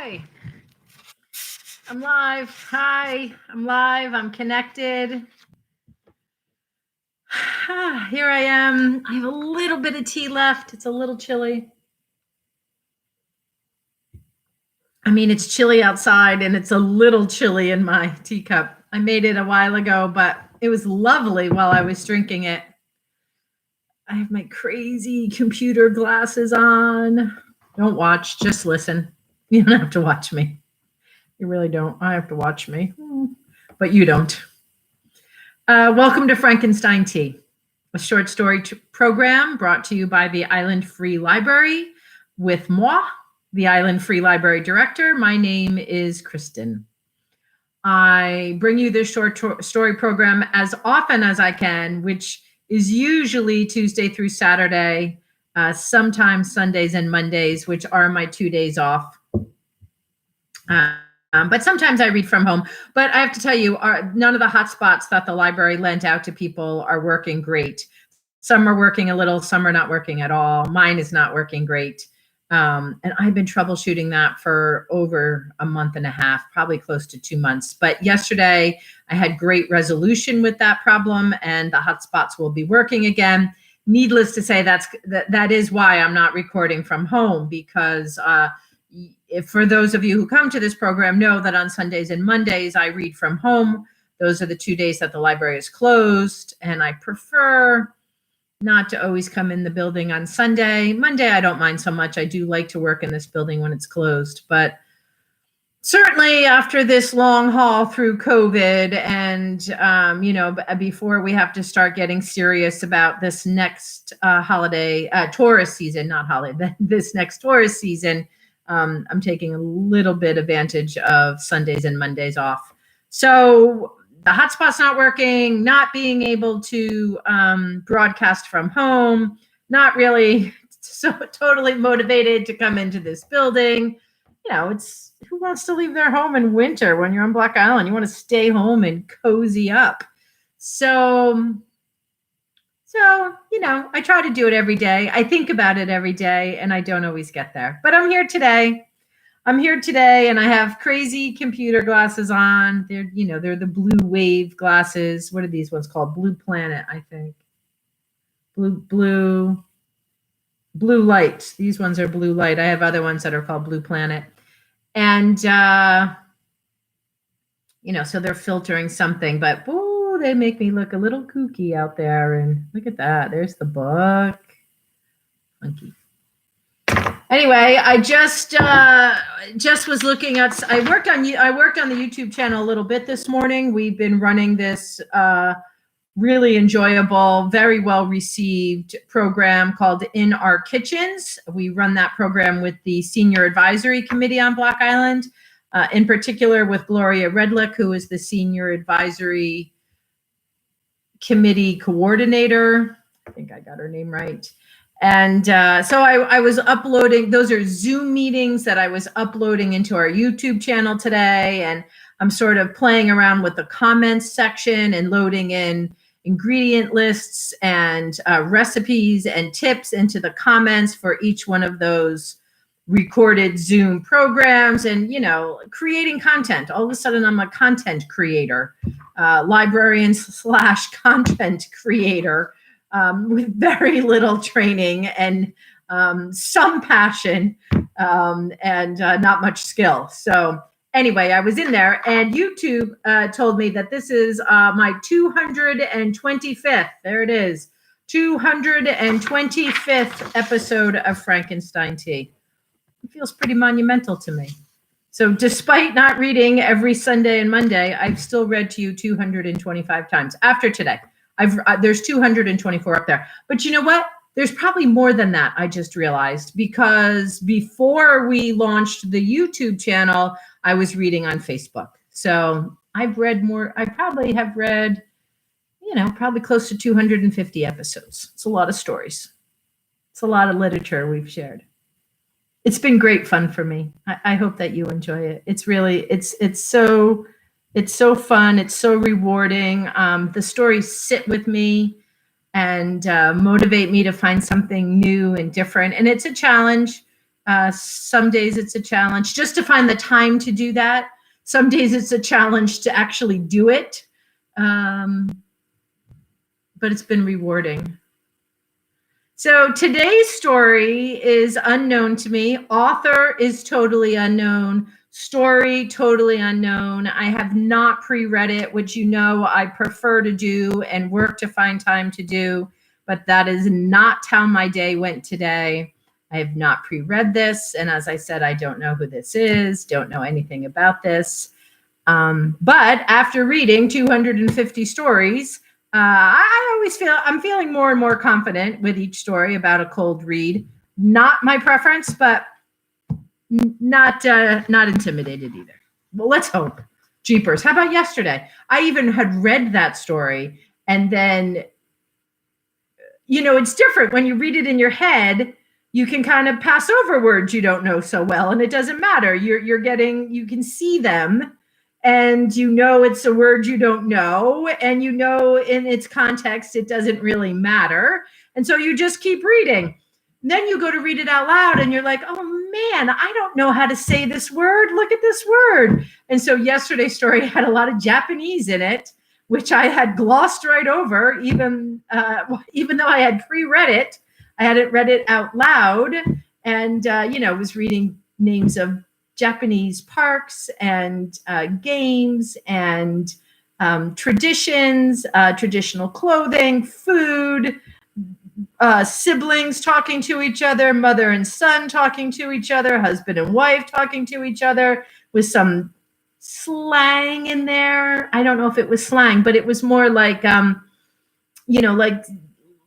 Okay, I'm live. Hi, I'm live. I'm connected. Here I am. I have a little bit of tea left. It's a little chilly. I mean, it's chilly outside and it's a little chilly in my teacup. I made it a while ago, but it was lovely while I was drinking it. I have my crazy computer glasses on. Don't watch, just listen. You don't have to watch me. You really don't. I have to watch me, but you don't. Welcome to Frankenstein Tea, a short story program brought to you by the Island Free Library with moi, the Island Free Library Director. My name is Kristen. I bring you this short story program as often as I can, which is usually Tuesday through Saturday, sometimes Sundays and Mondays, which are my 2 days off. But sometimes I read from home. But I have to tell you, none of the hotspots that the library lent out to people are working great. Some are working a little, some are not working at all. Mine is not working great. And I've been troubleshooting that for over a month and a half, probably close to 2 months. But yesterday I had great resolution with that problem and the hotspots will be working again. Needless to say, that is why I'm not recording from home, because if for those of you who come to this program know that on Sundays and Mondays I read from home. Those are the 2 days that the library is closed, and I prefer not to always come in the building on Sunday. Monday I don't mind so much. I do like to work in this building when it's closed, but certainly after this long haul through COVID and before we have to start getting serious about this next holiday, tourist season, not holiday, this next tourist season, I'm taking a little bit advantage of Sundays and Mondays off. So the hotspot's not working, not being able to broadcast from home, not really so totally motivated to come into this building. It's who wants to leave their home in winter when you're on Block Island? You want to stay home and cozy up. So I try to do it every day. I think about it every day, and I don't always get there. But I'm here today. And I have crazy computer glasses on. They're the blue wave glasses. What are these ones called? Blue Planet, I think. Blue light. These ones are blue light. I have other ones that are called Blue Planet. And, so they're filtering something, but they make me look a little kooky out there. And look at that. There's the book. Funky. Anyway, I just was looking at. I worked on the YouTube channel a little bit this morning. We've been running this really enjoyable, very well received program called In Our Kitchens. We run that program with the Senior Advisory Committee on Block Island, in particular with Gloria Redlick, who is the Senior Advisory Committee Coordinator. I think I got her name right. And so I was uploading, those are Zoom meetings that I was uploading into our YouTube channel today. And I'm sort of playing around with the comments section and loading in ingredient lists and recipes and tips into the comments for each one of those recorded Zoom programs and, creating content. All of a sudden I'm a content creator, librarian / content creator. With very little training and some passion and not much skill. So anyway, I was in there and YouTube told me that this is my 225th, there it is, 225th episode of Frankenstein Tea. It feels pretty monumental to me. So despite not reading every Sunday and Monday, I've still read to you 225 times after today. There's 224 up there, but you know what? There's probably more than that. I just realized, because before we launched the YouTube channel, I was reading on Facebook. So I've read more. I probably have read, probably close to 250 episodes. It's a lot of stories. It's a lot of literature we've shared. It's been great fun for me. I hope that you enjoy it. It's really, it's so fun. It's so rewarding. The stories sit with me and motivate me to find something new and different. And it's a challenge. Some days it's a challenge just to find the time to do that. Some days it's a challenge to actually do it. But it's been rewarding. So today's story is unknown to me. Author is totally unknown. Story totally unknown. I have not pre-read it, which you know I prefer to do and work to find time to do, but that is not how my day went today. I have not pre-read this, and as I said, I don't know who this is, don't know anything about this. But after reading 250 stories, I always feel I'm feeling more and more confident with each story about a cold read. Not my preference, but not intimidated either. Well, let's hope. Jeepers. How about yesterday? I even had read that story, and then, it's different when you read it in your head. You can kind of pass over words you don't know so well, and it doesn't matter. You can see them. And it's a word you don't know, and in its context, it doesn't really matter. And so you just keep reading. And then you go to read it out loud, and you're like, oh man, I don't know how to say this word. Look at this word. And so yesterday's story had a lot of Japanese in it, which I had glossed right over, even though I had pre-read it. I hadn't read it out loud, and was reading names of Japanese parks and games and traditions, traditional clothing, food, siblings talking to each other, mother and son talking to each other, husband and wife talking to each other, with some slang in there. I don't know if it was slang, but it was more like,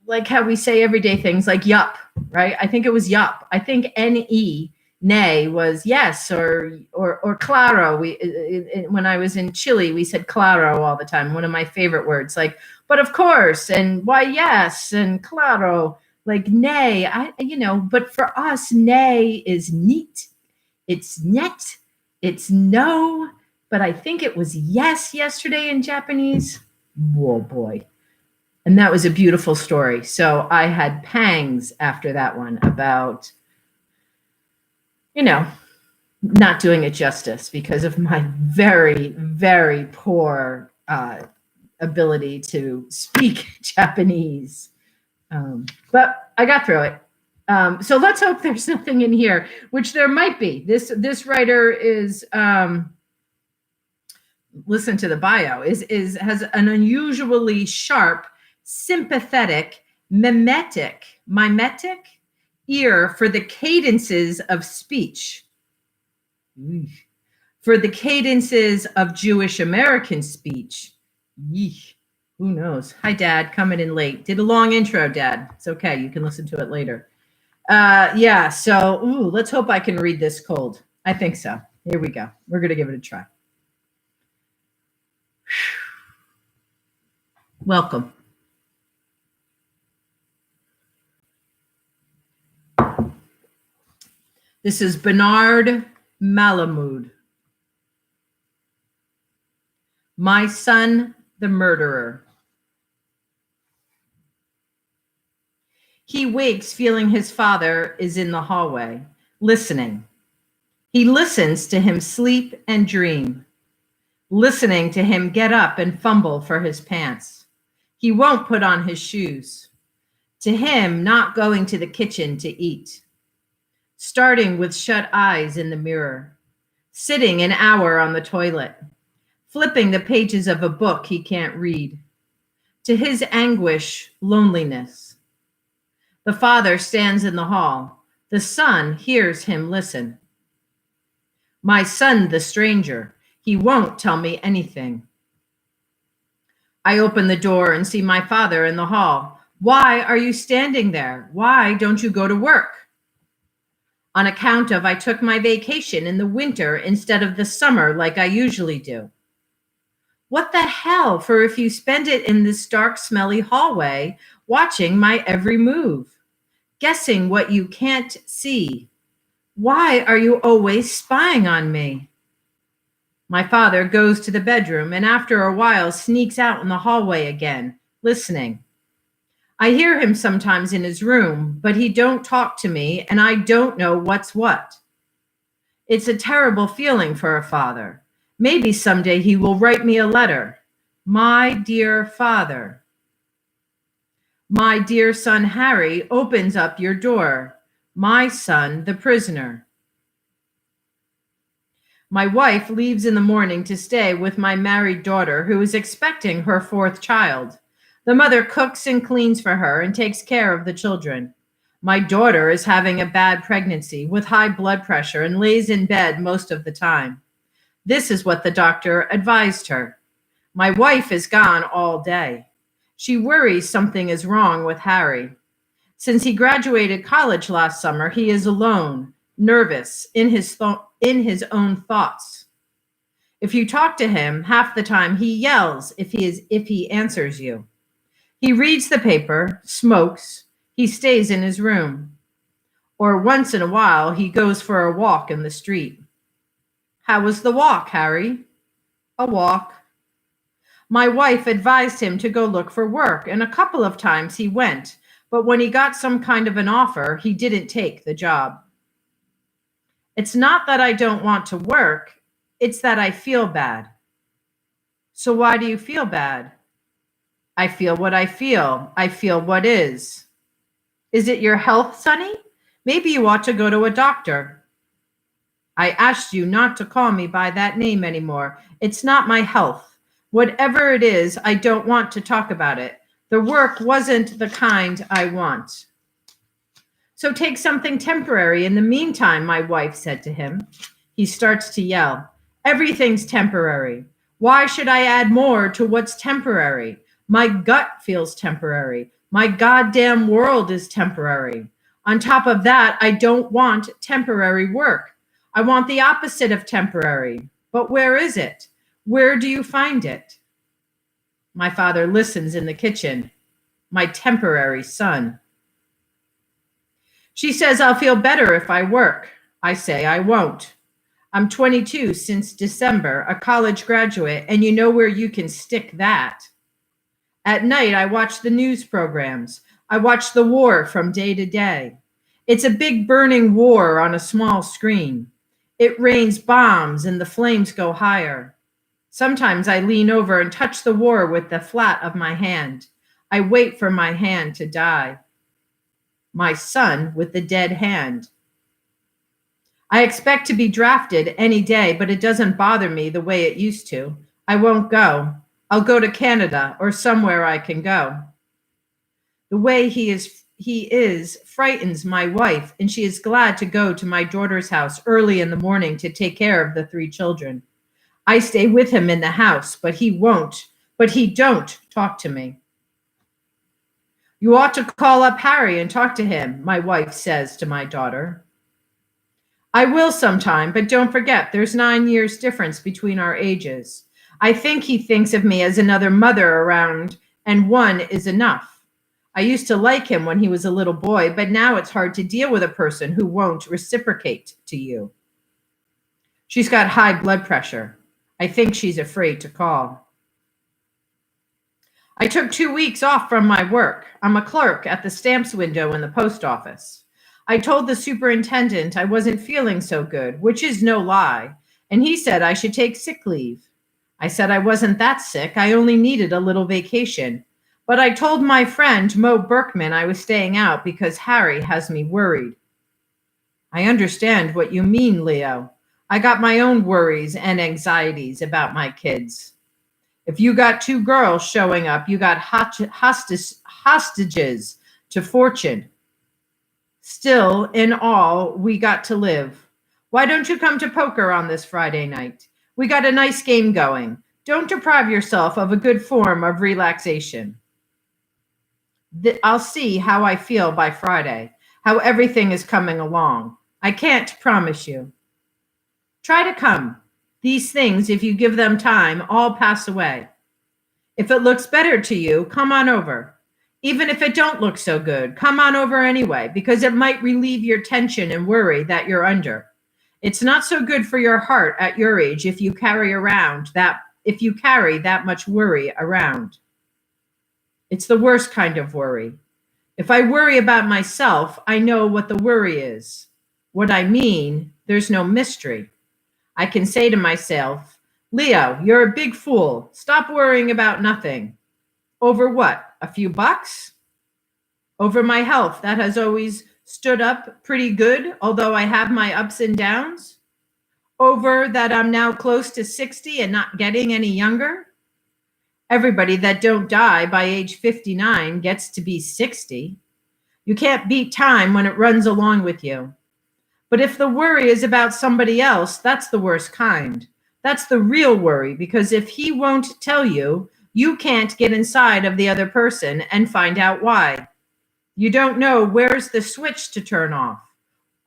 like how we say everyday things, like yup, right? I think it was yup. I think N-E, nay, was yes, or claro. When I was in Chile, we said claro all the time. One of my favorite words, like, but of course, and why yes, and claro, like nay. But for us, nay is neat. It's net. It's no. But I think it was yes yesterday in Japanese. Whoa, boy. And that was a beautiful story. So I had pangs after that one about, not doing it justice because of my very, very poor ability to speak Japanese. But I got through it. So let's hope there's nothing in here, which there might be. This writer is, listen to the bio, has an unusually sharp, sympathetic, mimetic ear for the cadences of speech, for the cadences of Jewish American speech. Yeesh. Who knows? Hi, Dad, coming in late. Did a long intro, Dad. It's okay. You can listen to it later. So let's hope I can read this cold. I think so. Here we go. We're going to give it a try. Welcome. This is Bernard Malamud. My son, the murderer. He wakes feeling his father is in the hallway, listening. He listens to him sleep and dream, listening to him get up and fumble for his pants. He won't put on his shoes. To him, not going to the kitchen to eat. Starting with shut eyes in the mirror, sitting an hour on the toilet, flipping the pages of a book he can't read. To his anguish, loneliness. The father stands in the hall. The son hears him listen. My son, the stranger, he won't tell me anything. I open the door and see my father in the hall. Why are you standing there? Why don't you go to work? On account of I took my vacation in the winter instead of the summer like I usually do. What the hell for if you spend it in this dark, smelly hallway, watching my every move, guessing what you can't see? Why are you always spying on me? My father goes to the bedroom and after a while sneaks out in the hallway again, listening. I hear him sometimes in his room, but he don't talk to me and I don't know what's what. It's a terrible feeling for a father. Maybe someday he will write me a letter. My dear father. My dear son Harry opens up your door. My son, the prisoner. My wife leaves in the morning to stay with my married daughter who is expecting her fourth child. The mother cooks and cleans for her and takes care of the children. My daughter is having a bad pregnancy with high blood pressure and lays in bed most of the time. This is what the doctor advised her. My wife is gone all day. She worries something is wrong with Harry. Since he graduated college last summer, he is alone, nervous, in his own thoughts. If you talk to him, half the time he yells if he answers you. He reads the paper, smokes, he stays in his room. Or once in a while, he goes for a walk in the street. How was the walk, Harry? A walk. My wife advised him to go look for work, and a couple of times he went, but when he got some kind of an offer, he didn't take the job. It's not that I don't want to work, it's that I feel bad. So why do you feel bad? I feel what I feel. I feel what is. Is it your health, Sonny? Maybe you ought to go to a doctor. I asked you not to call me by that name anymore. It's not my health. Whatever it is, I don't want to talk about it. The work wasn't the kind I want. So take something temporary in the meantime, my wife said to him. He starts to yell. Everything's temporary. Why should I add more to what's temporary? My gut feels temporary. My goddamn world is temporary. On top of that, I don't want temporary work. I want the opposite of temporary. But where is it? Where do you find it? My father listens in the kitchen. My temporary son. She says I'll feel better if I work. I say I won't. I'm 22 since December, a college graduate, and you know where you can stick that. At night, I watch the news programs. I watch the war from day to day. It's a big burning war on a small screen. It rains bombs and the flames go higher. Sometimes I lean over and touch the war with the flat of my hand. I wait for my hand to die. My son with the dead hand. I expect to be drafted any day, but it doesn't bother me the way it used to. I won't go. I'll go to Canada or somewhere I can go. The way he is frightens my wife, and she is glad to go to my daughter's house early in the morning to take care of the 3 children. I stay with him in the house, but he don't talk to me. You ought to call up Harry and talk to him, my wife says to my daughter. I will sometime, but don't forget there's 9 years difference between our ages. I think he thinks of me as another mother around, and 1 is enough. I used to like him when he was a little boy, but now it's hard to deal with a person who won't reciprocate to you. She's got high blood pressure. I think she's afraid to call. I took 2 weeks off from my work. I'm a clerk at the stamps window in the post office. I told the superintendent I wasn't feeling so good, which is no lie, and he said I should take sick leave. I said I wasn't that sick, I only needed a little vacation. But I told my friend Mo Berkman I was staying out because Harry has me worried. I understand what you mean, Leo. I got my own worries and anxieties about my kids. If you got 2 girls showing up, you got hostages to fortune. Still, in all, we got to live. Why don't you come to poker on this Friday night? We got a nice game going. Don't deprive yourself of a good form of relaxation. I'll see how I feel by Friday, how everything is coming along. I can't promise you. Try to come. These things, if you give them time, all pass away. If it looks better to you, come on over. Even if it don't look so good, come on over anyway, because it might relieve your tension and worry that you're under. It's not so good for your heart at your age if you carry that much worry around. It's the worst kind of worry. If I worry about myself, I know what the worry is. What I mean, there's no mystery. I can say to myself, Leo, you're a big fool. Stop worrying about nothing. Over what? A few bucks? Over my health. That has always stood up pretty good, although I have my ups and downs. Over that I'm now close to 60 and not getting any younger. Everybody that don't die by age 59 gets to be 60. You can't beat time when it runs along with you. But if the worry is about somebody else, that's the worst kind. That's the real worry, because if he won't tell you, you can't get inside of the other person and find out why. You don't know where's the switch to turn off.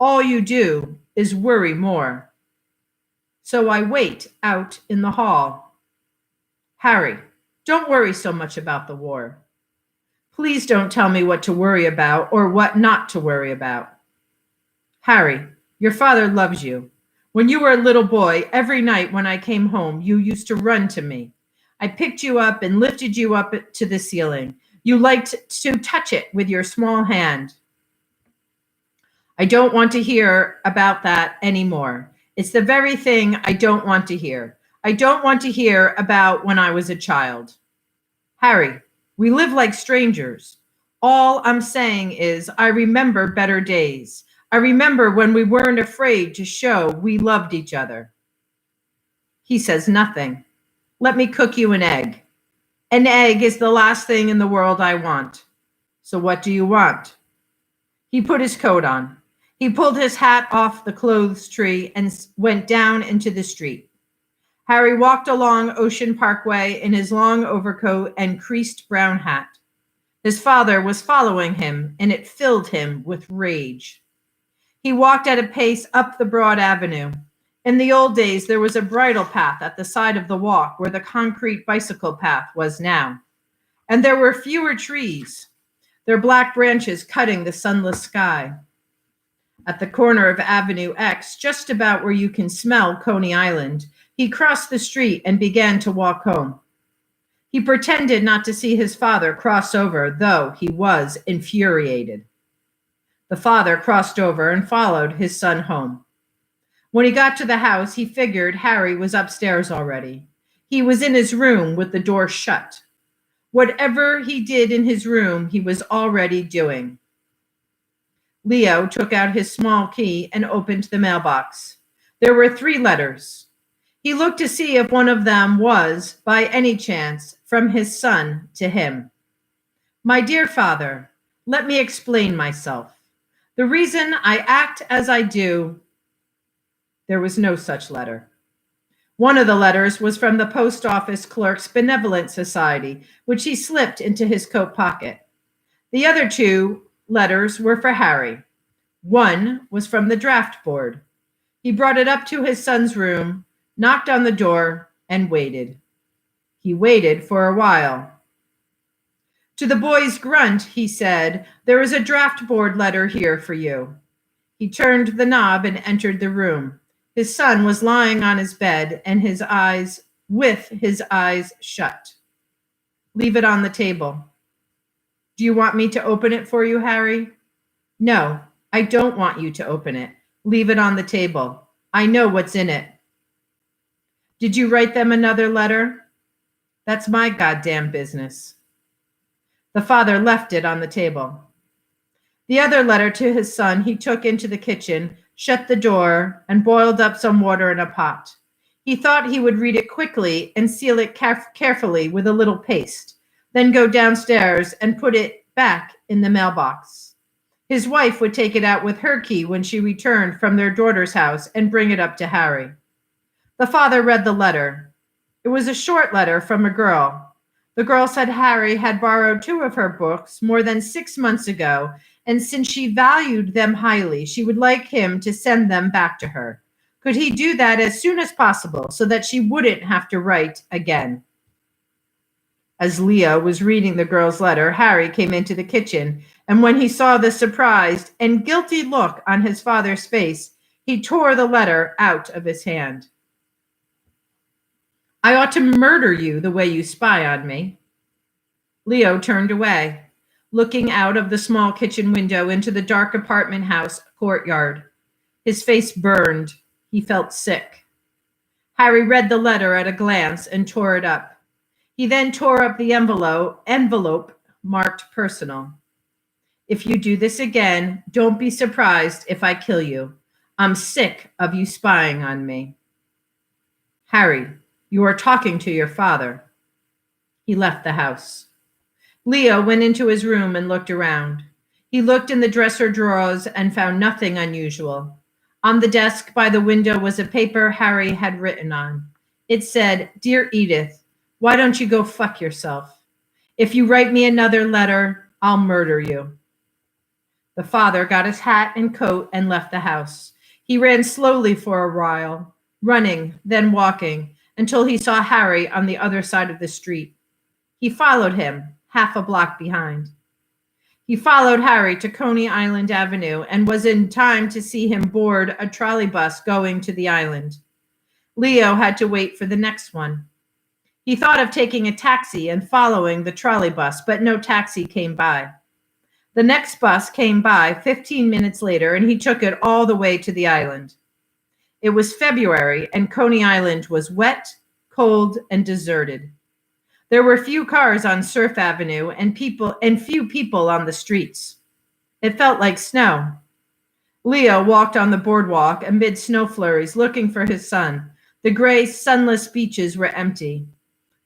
All you do is worry more. So I wait out in the hall. Harry, don't worry so much about the war. Please don't tell me what to worry about or what not to worry about. Harry, your father loves you. When you were a little boy, every night when I came home, you used to run to me. I picked you up and lifted you up to the ceiling. You liked to touch it with your small hand. I don't want to hear about that anymore. It's the very thing I don't want to hear. I don't want to hear about when I was a child. Harry, we live like strangers. All I'm saying is I remember better days. I remember when we weren't afraid to show we loved each other. He says nothing. Let me cook you an egg. An egg is the last thing in the world I want. So what do you want? He put his coat on. He pulled his hat off the clothes tree and went down into the street. Harry walked along Ocean Parkway in his long overcoat and creased brown hat. His father was following him, and it filled him with rage. He walked at a pace up the broad avenue. In the old days, there was a bridle path at the side of the walk where the concrete bicycle path was now. And there were fewer trees, their black branches cutting the sunless sky. At the corner of Avenue X, just about where you can smell Coney Island, he crossed the street and began to walk home. He pretended not to see his father cross over, though he was infuriated. The father crossed over and followed his son home. When he got to the house, he figured Harry was upstairs already. He was in his room with the door shut. Whatever he did in his room, he was already doing. Leo took out his small key and opened the mailbox. There were 3 letters. He looked to see if one of them was, by any chance, from his son to him. My dear father, let me explain myself. The reason I act as I do. There was no such letter. One of the letters was from the Post Office Clerks' Benevolent Society, which he slipped into his coat pocket. The other 2 letters were for Harry. One was from the draft board. He brought it up to his son's room, knocked on the door, and waited. He waited for a while. To the boy's grunt, he said, "There is a draft board letter here for you." He turned the knob and entered the room. His son was lying on his bed and his eyes shut. Leave it on the table. Do you want me to open it for you, Harry? No, I don't want you to open it. Leave it on the table. I know what's in it. Did you write them another letter? That's my goddamn business. The father left it on the table. The other letter to his son he took into the kitchen, shut the door, and boiled up some water in a pot. He thought he would read it quickly and seal it carefully with a little paste, then go downstairs and put it back in the mailbox. His wife would take it out with her key when she returned from their daughter's house and bring it up to Harry. The father read the letter. It was a short letter from a girl. The girl said Harry had borrowed 2 of her books more than 6 months ago, and since she valued them highly, she would like him to send them back to her. Could he do that as soon as possible so that she wouldn't have to write again? As Leo was reading the girl's letter, Harry came into the kitchen, and when he saw the surprised and guilty look on his father's face, he tore the letter out of his hand. I ought to murder you the way you spy on me. Leo turned away. looking out of the small kitchen window into the dark apartment house courtyard. His face burned. He felt sick. Harry read the letter at a glance and tore it up. He then tore up the envelope marked personal. If you do this again, don't be surprised if I kill you. I'm sick of you spying on me. Harry, you are talking to your father. He left the house. Leo went into his room and looked around. He looked in the dresser drawers and found nothing unusual. On the desk by the window was a paper Harry had written on. It said, "Dear Edith, why don't you go fuck yourself? If you write me another letter, I'll murder you." The father got his hat and coat and left the house. He ran slowly for a while, running, then walking, until he saw Harry on the other side of the street. He followed him, half a block behind. He followed Harry to Coney Island Avenue and was in time to see him board a trolley bus going to the island. Leo had to wait for the next one. He thought of taking a taxi and following the trolley bus, but no taxi came by. The next bus came by 15 minutes later, and he took it all the way to the island. It was February, and Coney Island was wet, cold, and deserted. There were few cars on Surf Avenue and few people on the streets. It felt like snow. Leo walked on the boardwalk amid snow flurries looking for his son. The gray, sunless beaches were empty.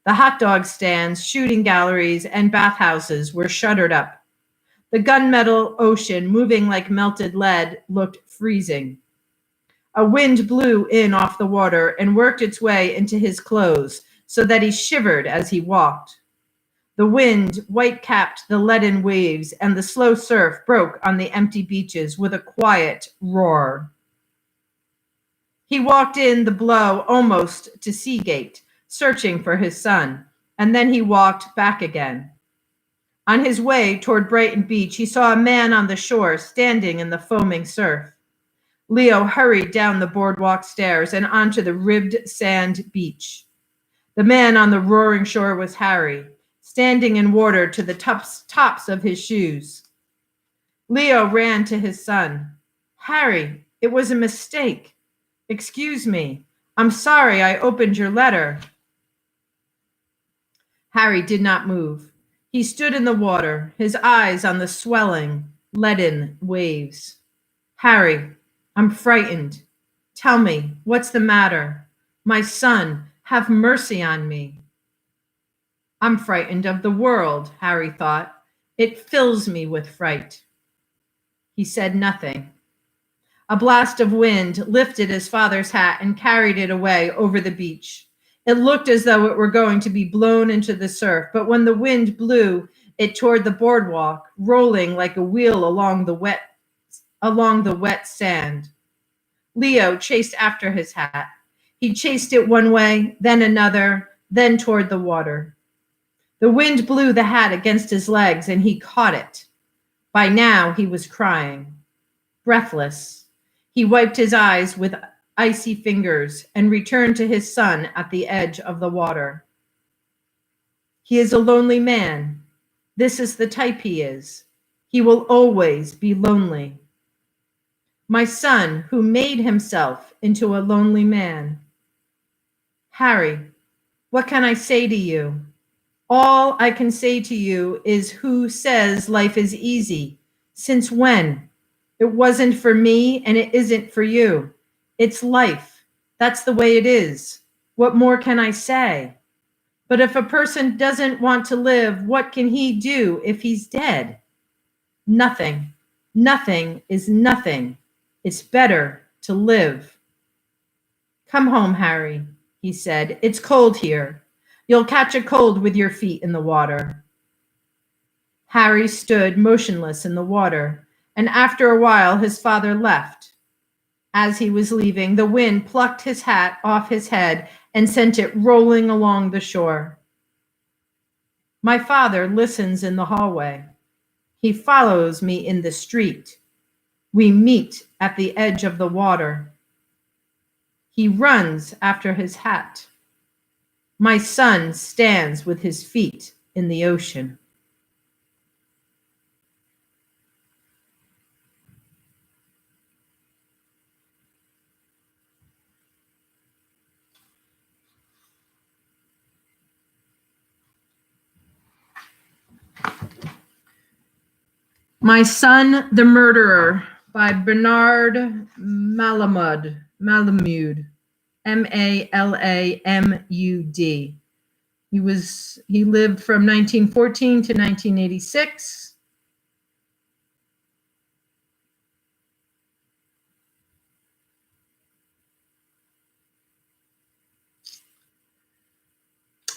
The hot dog stands, shooting galleries, and bathhouses were shuttered up. The gunmetal ocean, moving like melted lead, looked freezing. A wind blew in off the water and worked its way into his clothes, so that he shivered as he walked. The wind white-capped the leaden waves, and the slow surf broke on the empty beaches with a quiet roar. He walked in the blow almost to Seagate, searching for his son, and then he walked back again. On his way toward Brighton Beach, he saw a man on the shore standing in the foaming surf. Leo hurried down the boardwalk stairs and onto the ribbed sand beach. The man on the roaring shore was Harry, standing in water to the tops of his shoes. Leo ran to his son. "Harry, it was a mistake. Excuse me. I'm sorry I opened your letter." Harry did not move. He stood in the water, his eyes on the swelling, leaden waves. "Harry, I'm frightened. Tell me, what's the matter? My son, have mercy on me." "I'm frightened of the world," Harry thought. "It fills me with fright." He said nothing. A blast of wind lifted his father's hat and carried it away over the beach. It looked as though it were going to be blown into the surf, but when the wind blew it toward the boardwalk, rolling like a wheel along the wet sand. Leo chased after his hat. He chased it one way, then another, then toward the water. The wind blew the hat against his legs, and he caught it. By now, he was crying, breathless. He wiped his eyes with icy fingers and returned to his son at the edge of the water. He is a lonely man. This is the type he is. He will always be lonely. My son, who made himself into a lonely man. Harry, what can I say to you? All I can say to you is, who says life is easy? Since when? It wasn't for me, and it isn't for you. It's life. That's the way it is. What more can I say? But if a person doesn't want to live, what can he do if he's dead? Nothing. Nothing is nothing. It's better to live. Come home, Harry, he said. It's cold here. You'll catch a cold with your feet in the water. Harry stood motionless in the water, and after a while his father left. As he was leaving, the wind plucked his hat off his head and sent it rolling along the shore. My father listens in the hallway. He follows me in the street. We meet at the edge of the water. He runs after his hat. My son stands with his feet in the ocean. My Son, the Murderer by Bernard Malamud. Malamud. Malamud. He lived from 1914 to 1986.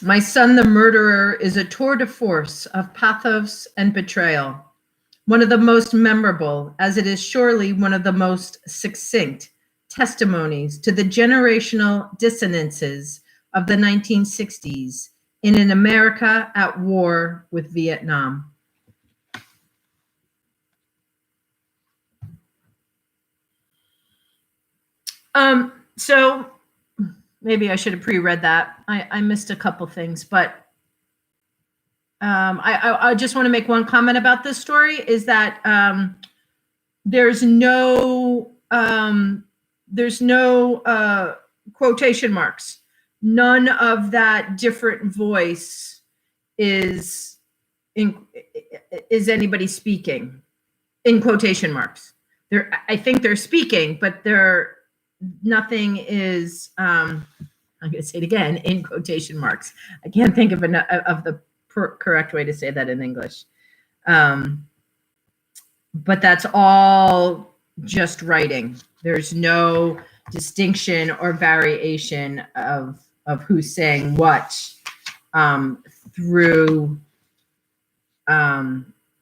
My Son, the Murderer is a tour de force of pathos and betrayal. One of the most memorable, as it is surely one of the most succinct testimonies to the generational dissonances of the 1960s in an America at war with Vietnam. So maybe I should have pre-read that. I missed a couple things, but I just want to make one comment about this story is that there's no quotation marks. None of that different voice is anybody speaking in quotation marks. I think they're speaking, but nothing is. I'm going to say it again in quotation marks. I can't think of the correct way to say that in English. But that's all just writing. There's no distinction or variation of who's saying what through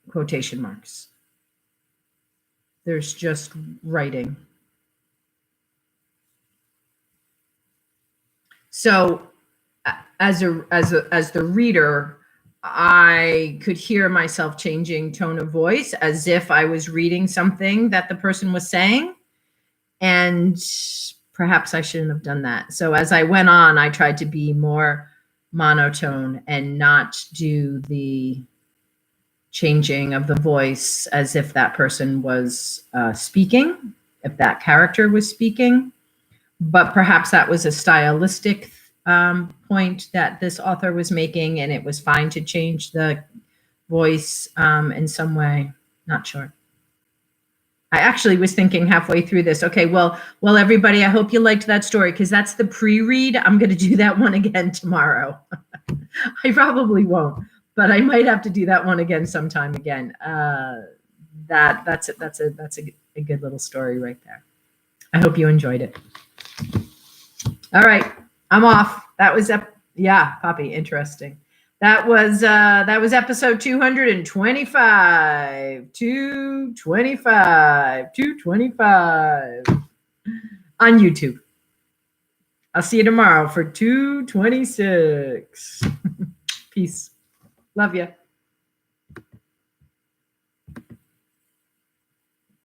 quotation marks. There's just writing. So as the reader, I could hear myself changing tone of voice as if I was reading something that the person was saying. And perhaps I shouldn't have done that. So as I went on, I tried to be more monotone and not do the changing of the voice as if that person was speaking, if that character was speaking. But perhaps that was a stylistic point that this author was making, and it was fine to change the voice in some way. Not sure. I actually was thinking halfway through this, okay, well, everybody, I hope you liked that story, because that's the pre-read. I'm going to do that one again tomorrow. I probably won't, but I might have to do that one again sometime again. That's a good little story right there. I hope you enjoyed it. All right, I'm off. That was Poppy, interesting. That was episode 225. 225 on YouTube. I'll see you tomorrow for 226. Peace. Love you.